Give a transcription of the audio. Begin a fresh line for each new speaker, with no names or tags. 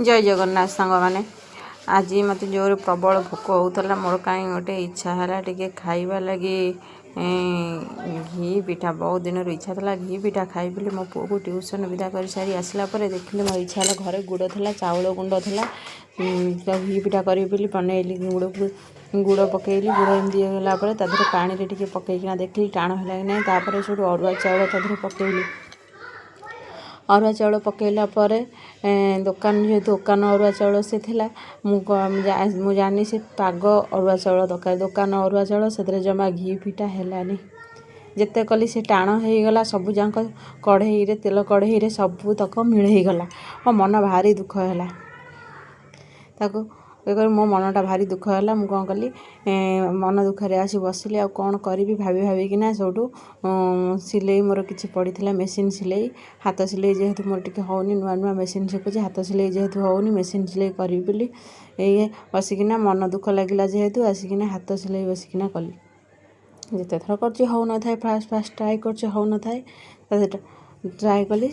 जय जगन्नाथ सांग मैंने आज मत जोर प्रबल भोक होता मोर कहीं गोटे इच्छा है टे खाइबा लगी घी पिठा बहुत दिन इच्छा था घी पिठा खाई बोली मो पुआ को ट्यूशन विदा कर सारी आसला देखिले मो इच्छा है घरे गुड़ था चाउल गुंड था तो घी पिठा करी बनैली गुड़ पकईली गुड़ एमती गलापर तादेह पानी टे पकईकिना देखली टाण है कि नहीं तापर सब अरुआ चाउल तादेह पकईली अरुआ चाउल पकईला दुकान जेहेतु दुकान अरुआ चाउल से थिला मु जानी से पाग अरुआ चाउल दरकार दुकान अरुआ चाउल से जमा घी पिठा हैलानी जिते कली से टाण होगला सबू जाक कढ़ई तेल कढ़ई सबू तक मिलैगला मो मन भारी दुख है ताको मो मनटा भारी दुख है मुझे कौन कली मन दुखरे आसी बसिली आ कौन करी भाभी भाविकिना सबू सिलाई मोर किसी पड़ा मेसीन सिलाई हाथ सिलाई जेहेतु मोर टे होनी नुआ नुआ मेसीन शिखुची हाथ सिलाई जेहेतु होनी मेसीन सिलाई करी बोली ये बसिकिना मन दुख लगिला जेहेतु आसिकिना हाथ सिलाई बसिकिना कली जिते थर कर हो न था फास्ट फास्ट ट्राए कर हो न था ट्राए कली